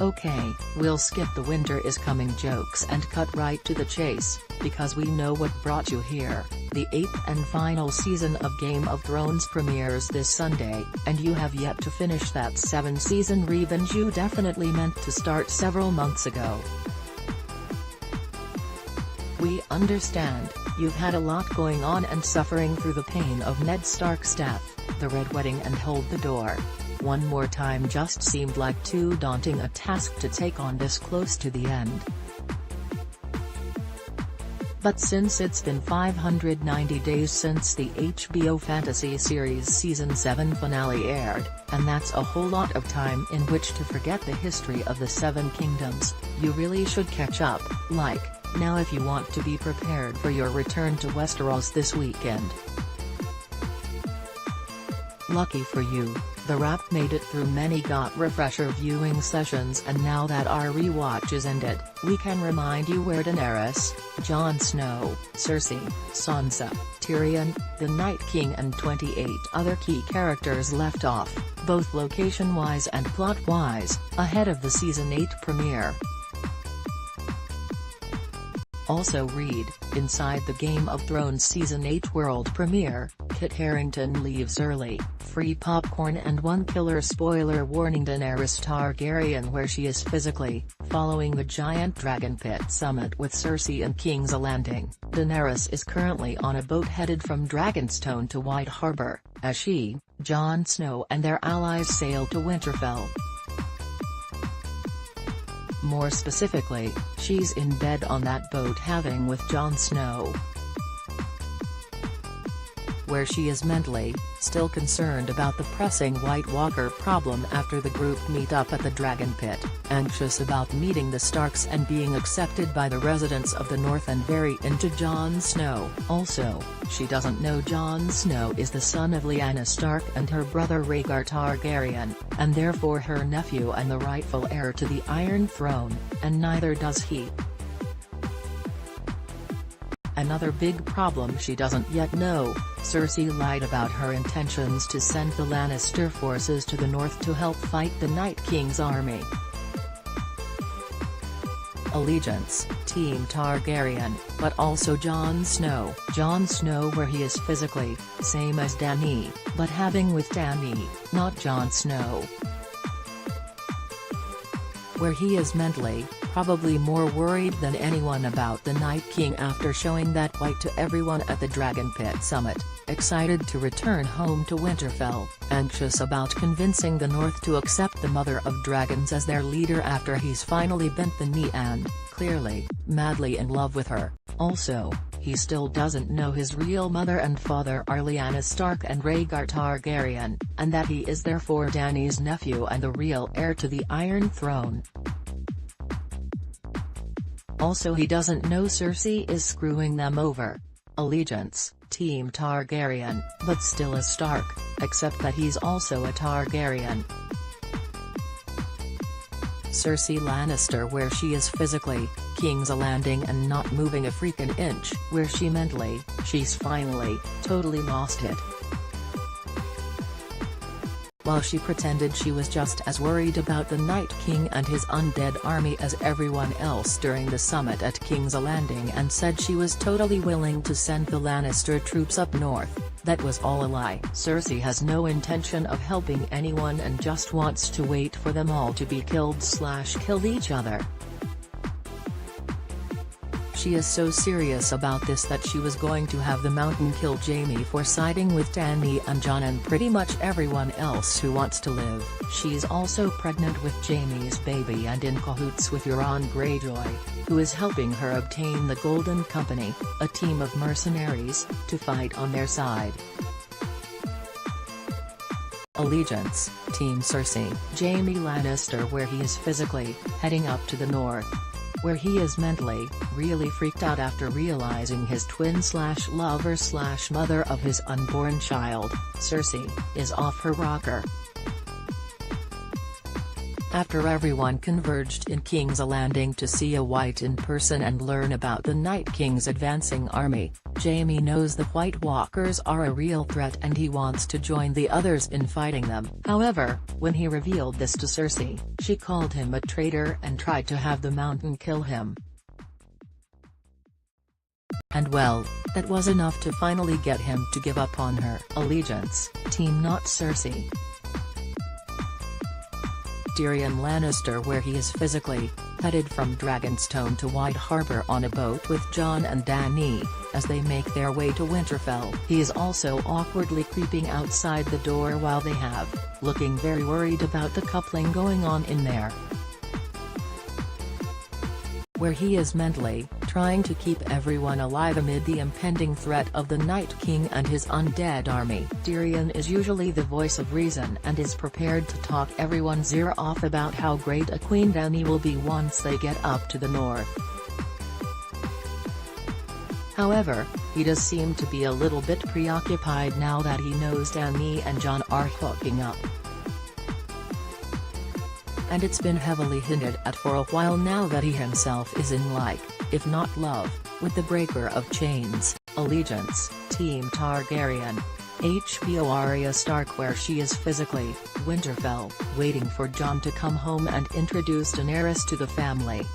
Okay, we'll skip the winter is coming jokes and cut right to the chase, because we know what brought you here. The 8th and final season of Game of Thrones premieres this Sunday, and you have yet to finish that 7-season revenge you definitely meant to start several months ago. We understand, you've had a lot going on and suffering through the pain of Ned Stark's death, the Red Wedding and Hold the Door. One More Time just seemed like too daunting a task to take on this close to the end. But since it's been 590 days since the HBO fantasy series Season 7 finale aired, and that's a whole lot of time in which to forget the history of the Seven Kingdoms, you really should catch up, now if you want to be prepared for your return to Westeros this weekend. Lucky for you, the wrap made it through many GOT refresher viewing sessions, and now that our rewatch is ended, we can remind you where Daenerys, Jon Snow, Cersei, Sansa, Tyrion, the Night King and 28 other key characters left off, both location-wise and plot-wise, ahead of the Season 8 premiere. Also read, inside the Game of Thrones Season 8 world premiere, Kit Harington leaves early, free popcorn and one killer spoiler warning: Daenerys Targaryen where she is physically, following the giant dragon pit summit with Cersei in King's Landing. Daenerys is currently on a boat headed from Dragonstone to White Harbor, as she, Jon Snow and their allies sail to Winterfell. More specifically, she's in bed on that boat having with Jon Snow, where she is mentally, still concerned about the pressing White Walker problem after the group meet up at the Dragon Pit, anxious about meeting the Starks and being accepted by the residents of the North and very into Jon Snow. Also, she doesn't know Jon Snow is the son of Lyanna Stark and her brother Rhaegar Targaryen, and therefore her nephew and the rightful heir to the Iron Throne, and neither does he. Another big problem she doesn't yet know: Cersei lied about her intentions to send the Lannister forces to the north to help fight the Night King's army. Allegiance, Team Targaryen, but also Jon Snow. Jon Snow where he is physically, same as Dany, but having with Dany, not Jon Snow. Where he is mentally, probably more worried than anyone about the Night King after showing that white to everyone at the Dragon Pit summit, excited to return home to Winterfell, anxious about convincing the North to accept the Mother of Dragons as their leader after he's finally bent the knee and, clearly, madly in love with her. Also, he still doesn't know his real mother and father are Lyanna Stark and Rhaegar Targaryen, and that he is therefore Dany's nephew and the real heir to the Iron Throne. Also he doesn't know Cersei is screwing them over. Allegiance, Team Targaryen, but still a Stark, except that he's also a Targaryen. Cersei Lannister where she is physically, King's Landing and not moving a freaking inch, where she mentally, she's finally, totally lost it. While she pretended she was just as worried about the Night King and his undead army as everyone else during the summit at King's Landing and said she was totally willing to send the Lannister troops up north, that was all a lie. Cersei has no intention of helping anyone and just wants to wait for them all to be killed/killed each other. She is so serious about this that she was going to have the Mountain kill Jaime for siding with Dany and Jon and pretty much everyone else who wants to live. She's also pregnant with Jaime's baby and in cahoots with Euron Greyjoy, who is helping her obtain the Golden Company, a team of mercenaries, to fight on their side. Allegiance, Team Cersei, Jaime Lannister where he is physically, heading up to the north, where he is mentally, really freaked out after realizing his twin/lover/mother of his unborn child, Cersei, is off her rocker. After everyone converged in King's Landing to see a White in person and learn about the Night King's advancing army, Jaime knows the White Walkers are a real threat and he wants to join the others in fighting them. However, when he revealed this to Cersei, she called him a traitor and tried to have the Mountain kill him. And well, that was enough to finally get him to give up on her allegiance. Team Not Cersei. Tyrion Lannister, where he is physically headed from Dragonstone to White Harbor on a boat with Jon and Dany, as they make their way to Winterfell. He is also awkwardly creeping outside the door while they have, looking very worried about the coupling going on in there. Where he is mentally trying to keep everyone alive amid the impending threat of the Night King and his undead army. Tyrion is usually the voice of reason and is prepared to talk everyone's ear off about how great a Queen Dany will be once they get up to the north. However, he does seem to be a little bit preoccupied now that he knows Dany and Jon are hooking up. And it's been heavily hinted at for a while now that he himself is in like, if not love, with the breaker of chains, allegiance, Team Targaryen. HBO Arya Stark, where she is physically, Winterfell, waiting for Jon to come home and introduce Daenerys to the family.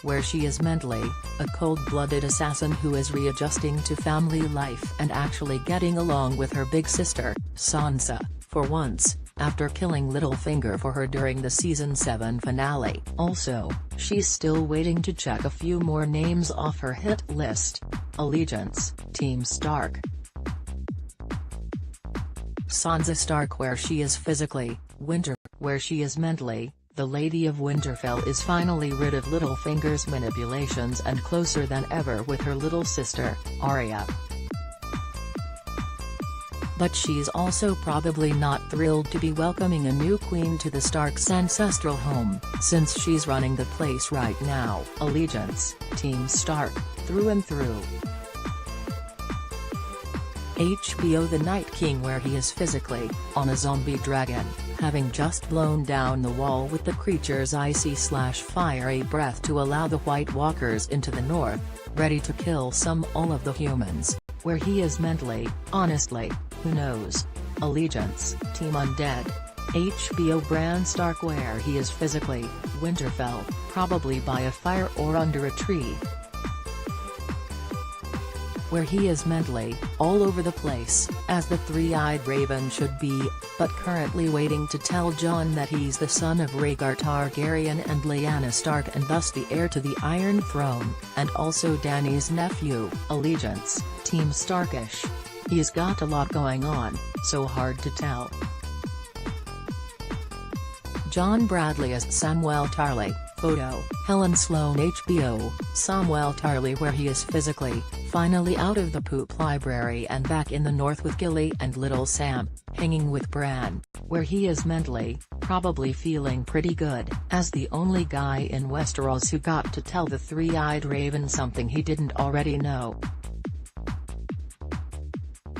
Where she is mentally, a cold-blooded assassin who is readjusting to family life and actually getting along with her big sister, Sansa, for once, after killing Littlefinger for her during the Season 7 finale. Also, she's still waiting to check a few more names off her hit list. Allegiance, Team Stark. Sansa Stark, where she is physically, where she is mentally, the Lady of Winterfell is finally rid of Littlefinger's manipulations and closer than ever with her little sister, Arya. But she's also probably not thrilled to be welcoming a new queen to the Stark's ancestral home, since she's running the place right now. Allegiance, Team Stark, through and through. HBO The Night King, where he is physically, on a zombie dragon, having just blown down the wall with the creature's icy/fiery breath to allow the White Walkers into the north, ready to kill all of the humans. Where he is mentally, honestly, who knows? Allegiance, Team Undead. HBO Bran Stark, where he is physically, Winterfell, probably by a fire or under a tree. Where he is mentally, all over the place, as the three-eyed raven should be, but currently waiting to tell Jon that he's the son of Rhaegar Targaryen and Lyanna Stark and thus the heir to the Iron Throne, and also Dany's nephew. Allegiance, Team Starkish. He's got a lot going on, so hard to tell. John Bradley as Samwell Tarly. Photo, Helen Sloan. HBO, Samwell Tarly, where he is physically, finally out of the poop library and back in the north with Gilly and little Sam, hanging with Bran, where he is mentally, probably feeling pretty good, as the only guy in Westeros who got to tell the three-eyed raven something he didn't already know.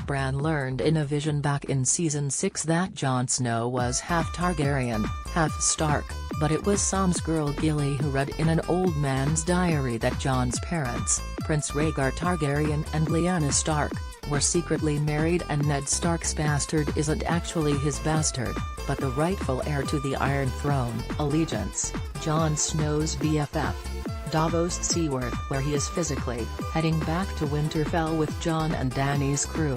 Bran learned in a vision back in Season 6 that Jon Snow was half Targaryen, half Stark, but it was Sam's girl Gilly who read in an old man's diary that Jon's parents, Prince Rhaegar Targaryen and Lyanna Stark, were secretly married and Ned Stark's bastard isn't actually his bastard, but the rightful heir to the Iron Throne. Allegiance, Jon Snow's BFF. Davos Seaworth, where he is physically, heading back to Winterfell with Jon and Dany's crew.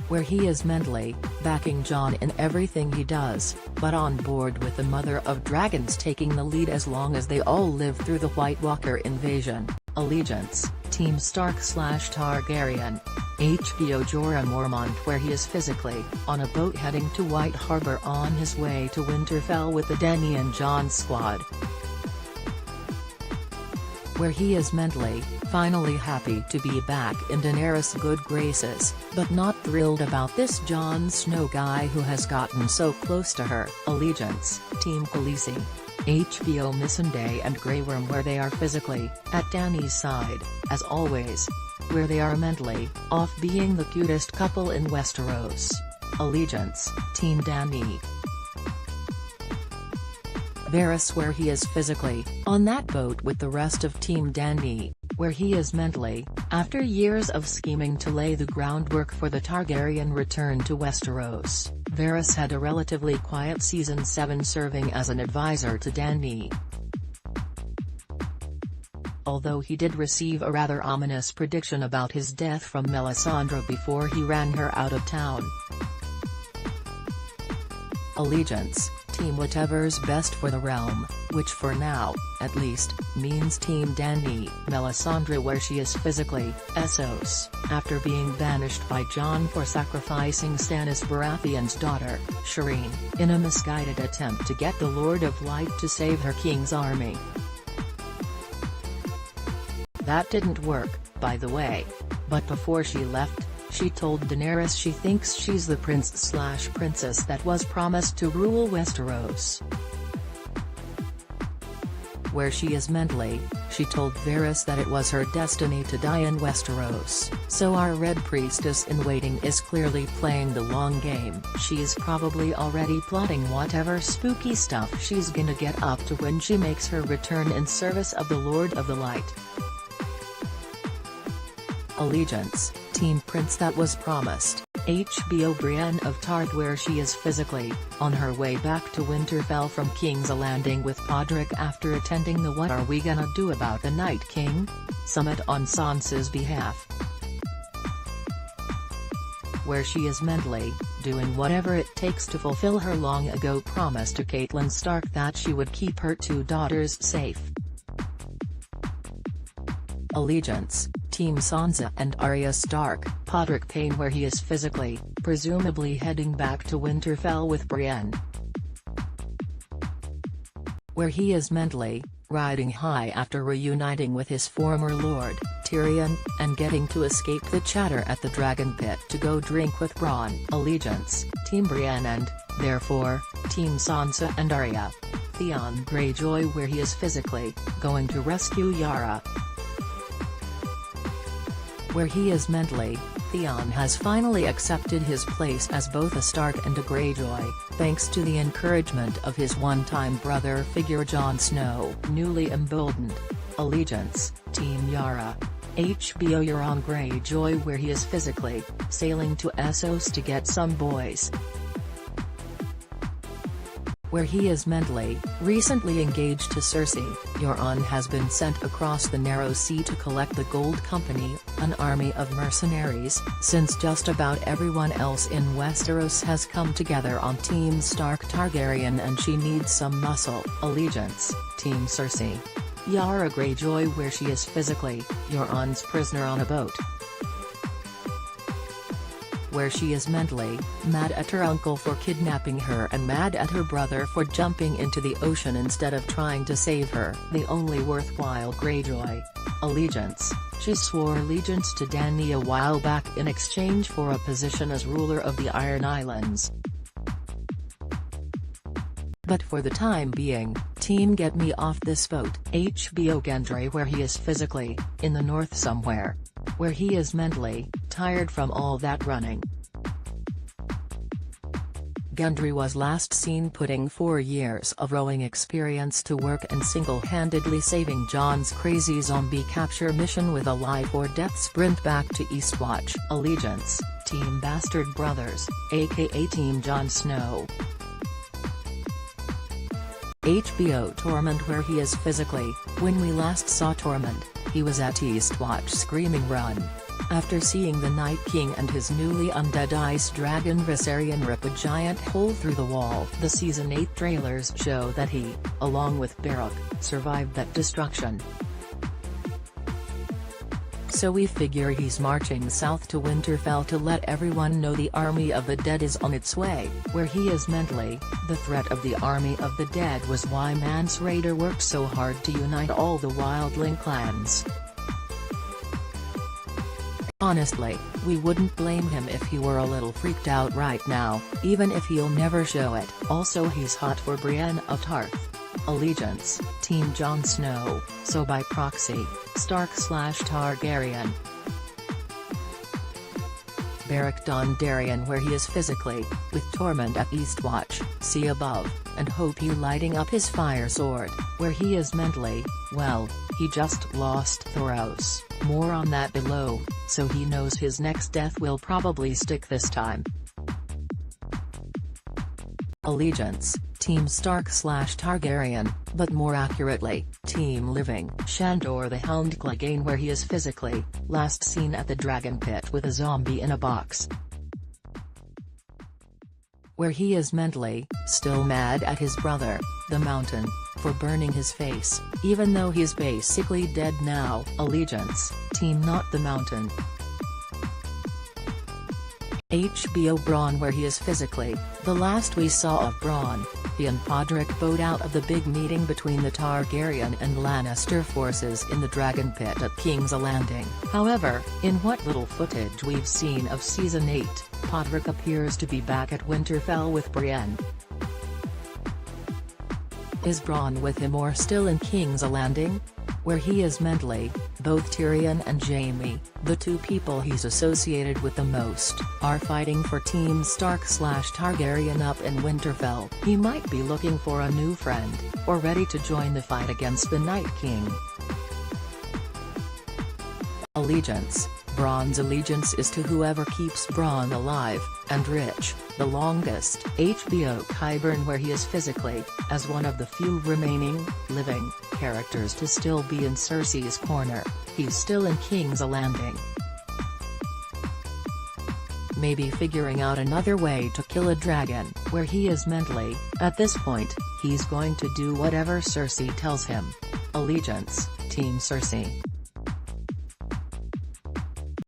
Where he is mentally, backing Jon in everything he does, but on board with the Mother of Dragons taking the lead as long as they all live through the White Walker invasion. Allegiance, Team Stark/Targaryen. HBO Jorah Mormont, where he is physically, on a boat heading to White Harbor on his way to Winterfell with the Dany and Jon squad. Where he is mentally, finally happy to be back in Daenerys' good graces, but not thrilled about this Jon Snow guy who has gotten so close to her. Allegiance, Team Khaleesi. HBO Missandei and Grey Worm, where they are physically, at Dany's side, as always. Where they are mentally, off being the cutest couple in Westeros. Allegiance, Team Dany. Varys where he is physically, on that boat with the rest of Team Dany, where he is mentally, after years of scheming to lay the groundwork for the Targaryen return to Westeros, Varys had a relatively quiet Season 7 serving as an advisor to Dany. Although he did receive a rather ominous prediction about his death from Melisandre before he ran her out of town. Allegiance, Team whatever's best for the realm, which for now, at least, means Team Dany. Melisandre where she is physically, Essos, after being banished by Jon for sacrificing Stannis Baratheon's daughter, Shireen, in a misguided attempt to get the Lord of Light to save her king's army. That didn't work, by the way. But before she left, she told Daenerys she thinks she's the prince/princess that was promised to rule Westeros. Where she is mentally, she told Varys that it was her destiny to die in Westeros, so our Red Priestess-in-waiting is clearly playing the long game. She's probably already plotting whatever spooky stuff she's gonna get up to when she makes her return in service of the Lord of the Light. Allegiance, Team Prince that was promised, HBO Brienne of Tarth where she is physically, on her way back to Winterfell from King's Landing with Podrick after attending the What Are We Gonna Do About the Night King? Summit on Sansa's behalf. Where she is mentally, doing whatever it takes to fulfill her long-ago promise to Catelyn Stark that she would keep her two daughters safe. Allegiance, Team Sansa and Arya Stark, Podrick Payne where he is physically, presumably heading back to Winterfell with Brienne. Where he is mentally, riding high after reuniting with his former lord, Tyrion, and getting to escape the chatter at the Dragon Pit to go drink with Bronn. Allegiance, Team Brienne and, therefore, Team Sansa and Arya. Theon Greyjoy where he is physically, going to rescue Yara. Where he is mentally, Theon has finally accepted his place as both a Stark and a Greyjoy, thanks to the encouragement of his one-time brother figure Jon Snow. Newly emboldened. Allegiance, Team Yara. HBO Euron Greyjoy where he is physically, sailing to Essos to get some boys. Where he is mentally, recently engaged to Cersei, Euron has been sent across the Narrow Sea to collect the Gold Company, an army of mercenaries, since just about everyone else in Westeros has come together on Team Stark Targaryen and she needs some muscle. Allegiance, Team Cersei. Yara Greyjoy where she is physically, Euron's prisoner on a boat. Where she is mentally, mad at her uncle for kidnapping her and mad at her brother for jumping into the ocean instead of trying to save her. The only worthwhile Greyjoy. Allegiance, she swore allegiance to Dany a while back in exchange for a position as ruler of the Iron Islands. But for the time being, Team Get Me Off This Boat. HBO Gendry where he is physically, in the north somewhere. Where he is mentally, tired from all that running. Gendry was last seen putting 4 years of rowing experience to work and single-handedly saving Jon's crazy zombie capture mission with a life-or-death sprint back to Eastwatch. Allegiance, Team Bastard Brothers, aka Team Jon Snow. HBO Tormund where he is physically, when we last saw Tormund, he was at Eastwatch screaming run. After seeing the Night King and his newly undead ice dragon Viserion rip a giant hole through the wall. The Season 8 trailers show that he, along with Barrock, survived that destruction. So we figure he's marching south to Winterfell to let everyone know the army of the dead is on its way. Where he is mentally, the threat of the army of the dead was why Mance Rayder worked so hard to unite all the wildling clans. Honestly, we wouldn't blame him if he were a little freaked out right now, even if he'll never show it. Also he's hot for Brienne of Tarth. Allegiance, Team Jon Snow, so by proxy, Stark/Targaryen. Beric Dondarrion where he is physically, with Tormund at Eastwatch, see above, and Hope lighting up his fire sword, where he is mentally, well, he just lost Thoros, more on that below, so he knows his next death will probably stick this time. Allegiance, Team Stark/Targaryen, but more accurately, Team Living. Shandor the Hound Clegane where he is physically, last seen at the Dragon Pit with a zombie in a box. Where he is mentally, still mad at his brother, the Mountain, for burning his face, even though he's basically dead now. Allegiance, Team Not the Mountain. HBO Bronn where he is physically, the last we saw of Bronn, he and Podrick bowed out of the big meeting between the Targaryen and Lannister forces in the Dragon Pit at King's Landing. However, in what little footage we've seen of Season 8, Podrick appears to be back at Winterfell with Brienne. Is Bronn with him or still in King's Landing? Where he is mentally, both Tyrion and Jaime, the two people he's associated with the most, are fighting for Team Stark/Targaryen up in Winterfell. He might be looking for a new friend, or ready to join the fight against the Night King. Allegiance, Bronn's allegiance is to whoever keeps Bronn alive, and rich, the longest. HBO Qyburn where he is physically, as one of the few remaining, living, characters to still be in Cersei's corner, he's still in King's Landing. Maybe figuring out another way to kill a dragon, where he is mentally, at this point, he's going to do whatever Cersei tells him. Allegiance, Team Cersei.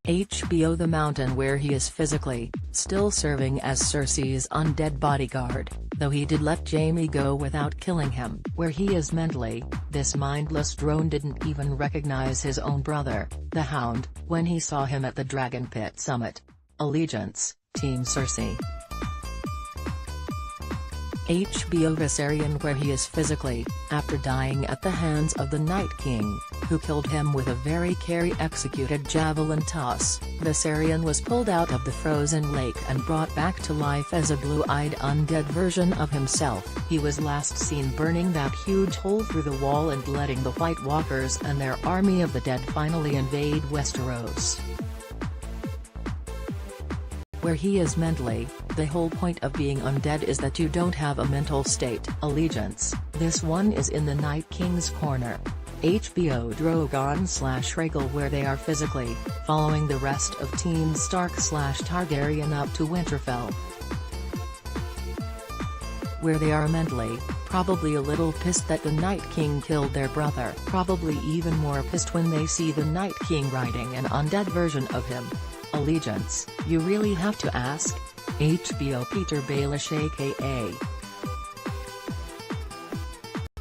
HBO The Mountain where he is physically, still serving as Cersei's undead bodyguard, though he did let Jaime go without killing him. Where he is mentally, this mindless drone didn't even recognize his own brother, the Hound, when he saw him at the Dragon Pit summit. Allegiance, Team Cersei. HBO Viserion where he is physically, after dying at the hands of the Night King, who killed him with a very executed javelin toss, Viserion was pulled out of the frozen lake and brought back to life as a blue-eyed undead version of himself. He was last seen burning that huge hole through the wall and letting the White Walkers and their army of the dead finally invade Westeros. Where he is mentally, the whole point of being undead is that you don't have a mental state. Allegiance, this one is in the Night King's corner. HBO Drogon/Rhaegal where they are physically, following the rest of Team Stark/Targaryen up to Winterfell. Where they are mentally, probably a little pissed that the Night King killed their brother. Probably even more pissed when they see the Night King riding an undead version of him. Allegiance, you really have to ask? HBO Peter Baelish aka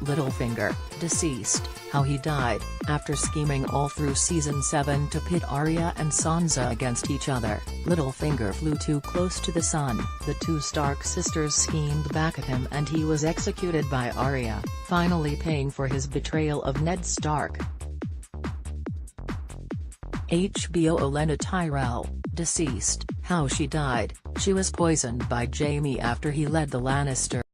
Littlefinger, deceased, how he died, after scheming all through Season 7 to pit Arya and Sansa against each other. Littlefinger flew too close to the sun, the two Stark sisters schemed back at him and he was executed by Arya, finally paying for his betrayal of Ned Stark. HBO Olenna Tyrell, deceased, how she died, she was poisoned by Jaime after he led the Lannister